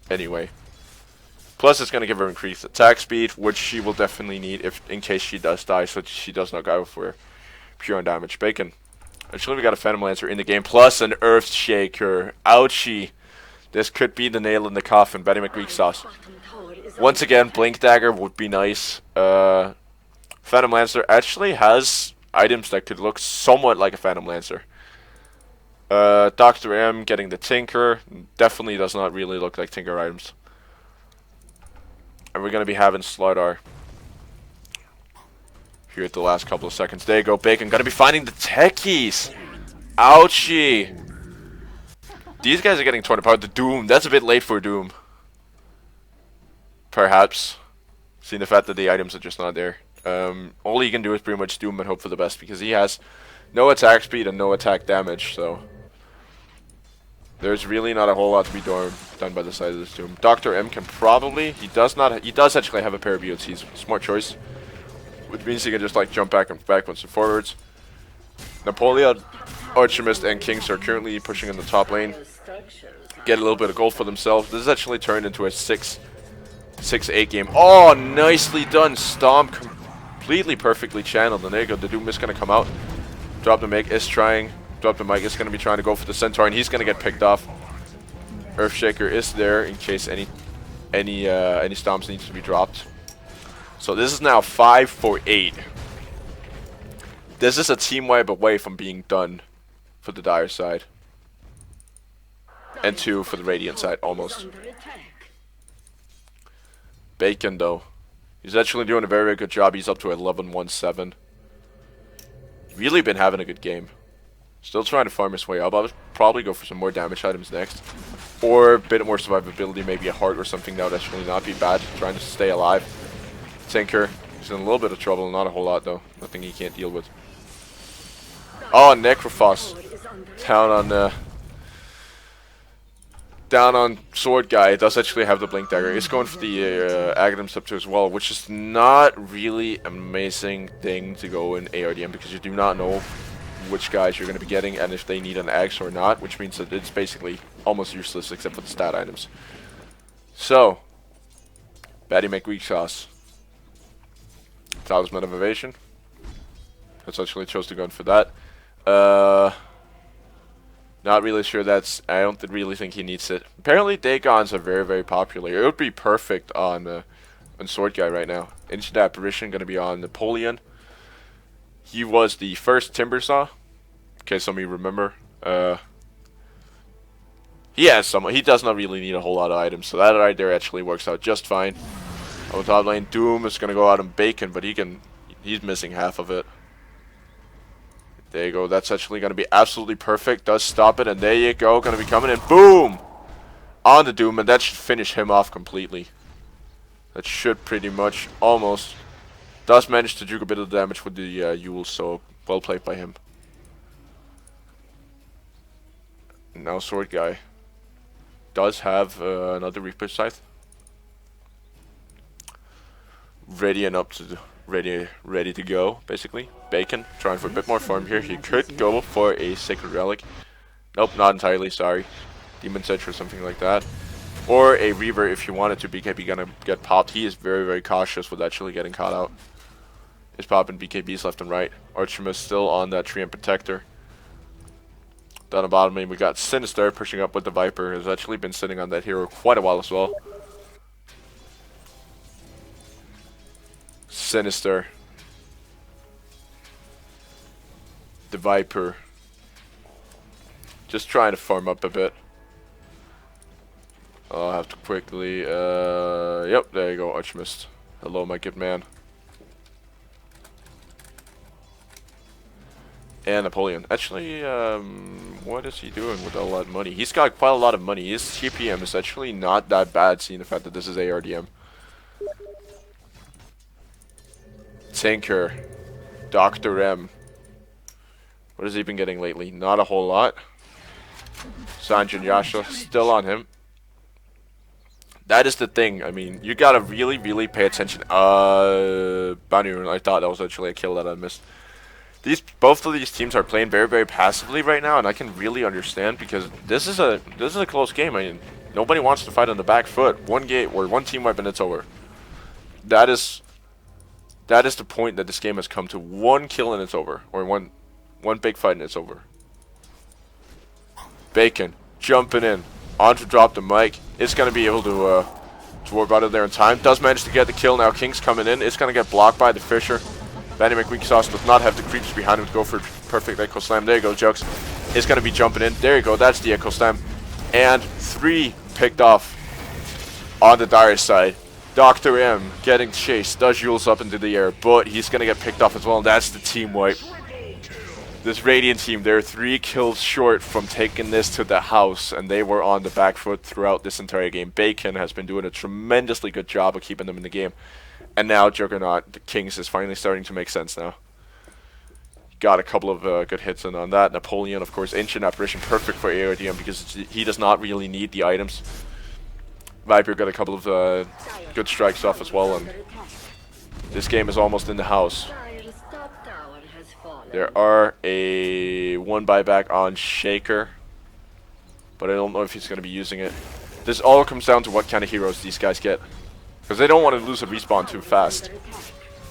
anyway. Plus, it's going to give her increased attack speed, which she will definitely need in case she does die, so she does not go for pure damage. Bacon. Actually, we got a Phantom Lancer in the game, plus an Earth Shaker. Ouchie. This could be the nail in the coffin. Batty McWeak Sauce. Once again, Blink Dagger would be nice. Phantom Lancer actually has items that could look somewhat like a Phantom Lancer. Dr. M getting the Tinker. Definitely does not really look like Tinker items. And we're going to be having Slardar here at the last couple of seconds. There you go, Bacon. Going to be finding the techies. Ouchie. These guys are getting torn apart. The Doom. That's a bit late for Doom. Perhaps. Seeing the fact that the items are just not there. All he can do is pretty much Doom and hope for the best, because he has no attack speed and no attack damage, so there's really not a whole lot to be done by the side of this Doom. Dr. M can probably, he does actually have a pair of BOTs. Smart choice. Which means he can just like jump back and backwards and forwards. Napoleon, Archimist, and Kings are currently pushing in the top lane. Get a little bit of gold for themselves. This is actually turned into a 6-8 game. Oh, nicely done. Stomp completely perfectly channeled. And there you go. The Doom is going to come out. Drop the Mic is trying. Drop the Mic is going to be trying to go for the Centaur, and he's going to get picked off. Earthshaker is there in case any stomps needs to be dropped. So this is now 5 for 8. This is a team wipe away from being done for the Dire side. And 2 for the Radiant side, almost. Bacon, though. He's actually doing a very, very good job. He's up to 11-1-7. Really been having a good game. Still trying to farm his way up. I'll probably go for some more damage items next. Or a bit more survivability, maybe a heart or something. That would actually not be bad. Trying to stay alive. Tinker. He's in a little bit of trouble. Not a whole lot, though. Nothing he can't deal with. Oh, Necrophos. Down on Sword Guy. It does actually have the Blink Dagger. It's going for the Aghanim Scepter as well, which is not really an amazing thing to go in ARDM, because you do not know which guys you're going to be getting and if they need an Axe or not, which means that it's basically almost useless except for the stat items. So, Batty McWeak Sauce. Talisman of Evasion. That's actually chose to go in for that. Not really sure that's... I don't really think he needs it. Apparently Dagons are very, very popular. It would be perfect on Sword Guy right now. Instant Apparition going to be on Napoleon. He was the first Timbersaw. In case some of you remember. He has some... He does not really need a whole lot of items. So that right there actually works out just fine. On the top lane, Doom is going to go out on Bacon, but he's missing half of it. There you go. That's actually going to be absolutely perfect. Does stop it, and there you go. Going to be coming in. Boom! On the Doom, and that should finish him off completely. That should pretty much almost. Does manage to juke a bit of the damage with the Yule, so well played by him. Now Sword Guy does have another Reaper Scythe. Ready and up to ready to go, basically. Bacon trying for a bit more farm here. He could go for a Sacred Relic. Nope, not entirely, sorry. Demon's Edge or something like that. Or a Reaver if you wanted to. BKB gonna get popped. He is very, very cautious with actually getting caught out. He's popping BKBs left and right. Artemis still on that Tree and Protector. Down the bottom lane we got Sinister pushing up with the Viper. Has actually been sitting on that hero quite a while as well. Sinister. The Viper. Just trying to farm up a bit. I'll have to quickly, yep, there you go, Archmist. Hello, my good man. And Napoleon. Actually, what is he doing with all that money? He's got quite a lot of money. His CPM is actually not that bad, seeing the fact that this is ARDM. Tinker. Dr. M. What has he been getting lately? Not a whole lot. Sanjin Yasha, still on him. That is the thing. I mean, you gotta really, really pay attention. Banu, I thought that was actually a kill that I missed. Both of these teams are playing very, very passively right now, and I can really understand because this is a close game. I mean, nobody wants to fight on the back foot. One game or one team wipe and it's over. That is the point that this game has come to. One kill and it's over, or one big fight and it's over. Bacon jumping in. On to drop the mic. It's going to be able to warp out of there in time. Does manage to get the kill now. King's coming in. It's going to get blocked by the Fisher. Benny McWeak does not have the creeps behind him to go for perfect Echo Slam. There you go, Jux. It's going to be jumping in. There you go. That's the Echo Slam. And 3 picked off on the Dire side. Dr. M getting chased. Does Jules up into the air, but he's going to get picked off as well. And that's the team wipe. This Radiant team, they're 3 kills short from taking this to the house, and they were on the back foot throughout this entire game. Bacon has been doing a tremendously good job of keeping them in the game. And now Juggernaut, the Kings, is finally starting to make sense now. Got a couple of good hits in on that. Napoleon, of course, Ancient Apparition, perfect for ARDM because he does not really need the items. Viper got a couple of good strikes off as well, and this game is almost in the house. There are one buyback on Shaker, but I don't know if he's going to be using it. This all comes down to what kind of heroes these guys get, because they don't want to lose a respawn too fast.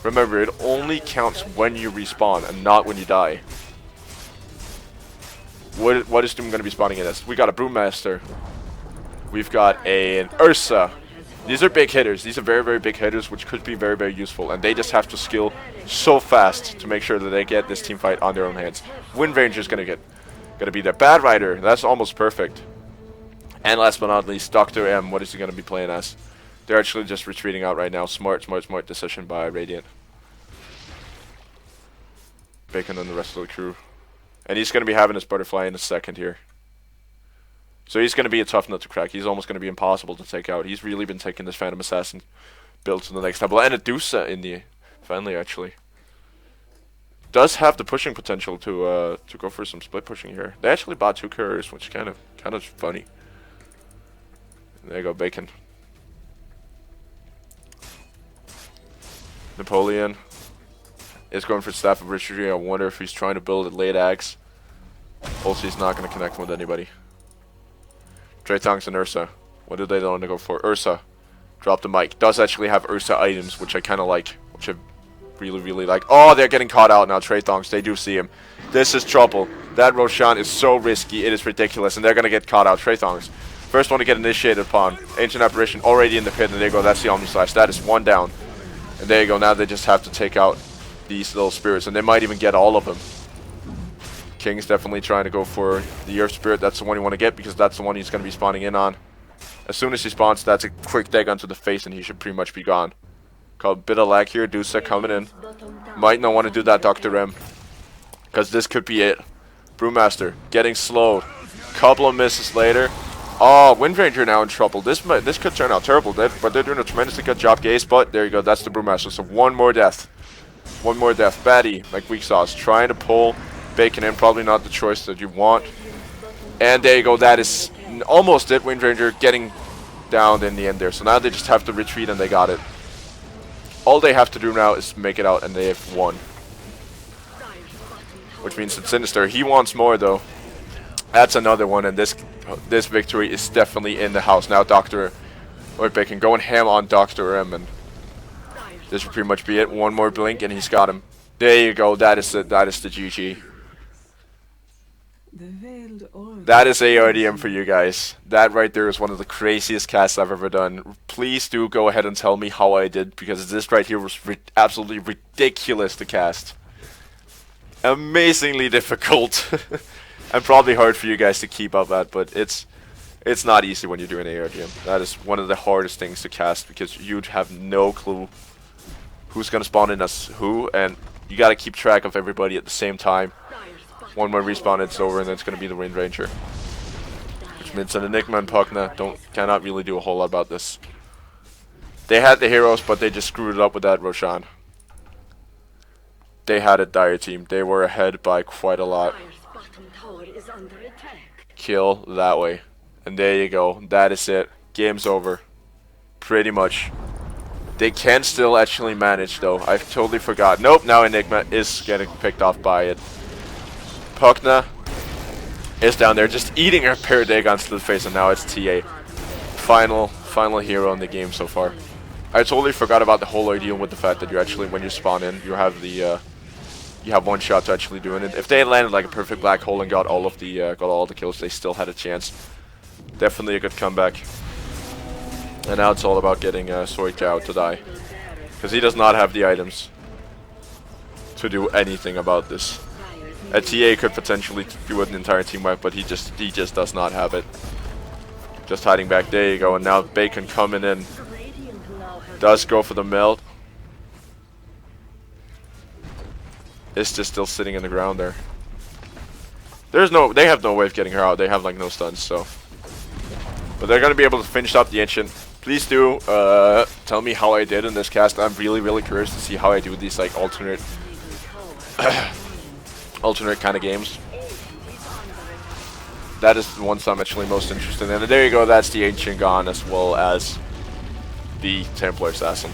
Remember, it only counts when you respawn and not when you die. What is Doom going to be spawning in as? We got a Brewmaster. We've got an Ursa. These are big hitters. These are very, very big hitters, which could be very, very useful. And they just have to skill so fast to make sure that they get this team fight on their own hands. Wind Ranger is gonna be there. Bad Rider. That's almost perfect. And last but not least, Dr. M. What is he gonna be playing as? They're actually just retreating out right now. Smart decision by Radiant. Bacon and the rest of the crew. And he's gonna be having his butterfly in a second here. So he's going to be a tough nut to crack. He's almost going to be impossible to take out. He's really been taking this Phantom Assassin build to the next level. And a Dusa in the finally, actually. Does have the pushing potential to go for some split pushing here. They actually bought 2 couriers, which is kind of funny. And there you go, Bacon. Napoleon is going for Staff of Richardry. I wonder if he's trying to build a late axe. Also, he's not going to connect with anybody. Draytongs and Ursa. What did they want to go for? Ursa. Drop the mic. Does actually have Ursa items, which I kind of like. Which I really, really like. Oh, they're getting caught out now, Draytongs. They do see him. This is trouble. That Roshan is so risky. It is ridiculous. And they're going to get caught out. Draytongs. First one to get initiated upon. Ancient Apparition already in the pit. And there you go. That's the Omni Slash. That is 1 down. And there you go. Now they just have to take out these little spirits. And they might even get all of them. King's definitely trying to go for the Earth Spirit. That's the one you want to get because that's the one he's going to be spawning in on. As soon as he spawns, that's a quick dig onto the face and he should pretty much be gone. Called a bit of lag here. Dusa coming in. Might not want to do that, Dr. M. Because this could be it. Brewmaster getting slowed. Couple of misses later. Oh, Wind Ranger now in trouble. This could turn out terrible, but they're doing a tremendously good job, Gaze. But there you go, that's the Brewmaster. So one more death. One more death. Batty, like weak sauce, trying to pull Bacon in. Probably not the choice that you want. And there you go, that is almost it. Wind Ranger getting down in the end there. So now they just have to retreat and they got it. All they have to do now is make it out and they have won. Which means it's Sinister. He wants more though. That's another one, and this victory is definitely in the house. Now Dr. or Bacon going ham on Dr. M, and this will pretty much be it. One more blink and he's got him. There you go, that is it. That is the GG. That is ARDM for you guys. That right there is one of the craziest casts I've ever done. Please do go ahead and tell me how I did, because this right here was absolutely ridiculous to cast. Amazingly difficult. And probably hard for you guys to keep up at, but it's not easy when you're doing ARDM. That is one of the hardest things to cast, because you'd have no clue who's gonna spawn in as who, and you gotta keep track of everybody at the same time. One more respawn, it's over, and then it's gonna be the Wind Ranger. Which means an Enigma and Pugna cannot really do a whole lot about this. They had the heroes, but they just screwed it up with that Roshan. They had a dire team. They were ahead by quite a lot. Kill that way. And there you go. That is it. Game's over. Pretty much. They can still actually manage though. I totally forgot. Nope, now Enigma is getting picked off by it. Pugna is down there just eating her Paradagons to the face, and now it's TA. Final hero in the game so far. I totally forgot about the whole idea with the fact that you actually, when you spawn in, you have the you have one shot to actually doing it. If they landed like a perfect black hole and got all of the got all the kills, they still had a chance. Definitely a good comeback. And now it's all about getting Soikao to die, because he does not have the items to do anything about this. A TA could potentially do an entire team wipe, but he just does not have it. Just hiding back. There you go. And now Bacon coming in. Does go for the melt. Is just still sitting in the ground there. They have no way of getting her out. They have like no stuns, so. But they're gonna be able to finish up the Ancient. Please do tell me how I did in this cast. I'm really curious to see how I do these like alternate alternate kind of games. That is the ones I'm actually most interested in. And there you go, that's the Ancient gone, as well as the Templar Assassin.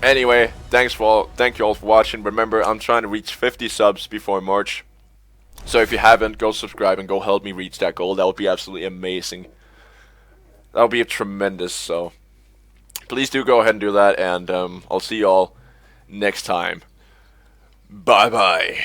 Anyway, thank you all for watching. Remember, I'm trying to reach 50 subs before March. So if you haven't, go subscribe and go help me reach that goal. That would be absolutely amazing. That would be tremendous, so please do go ahead and do that, and I'll see you all next time. Bye bye.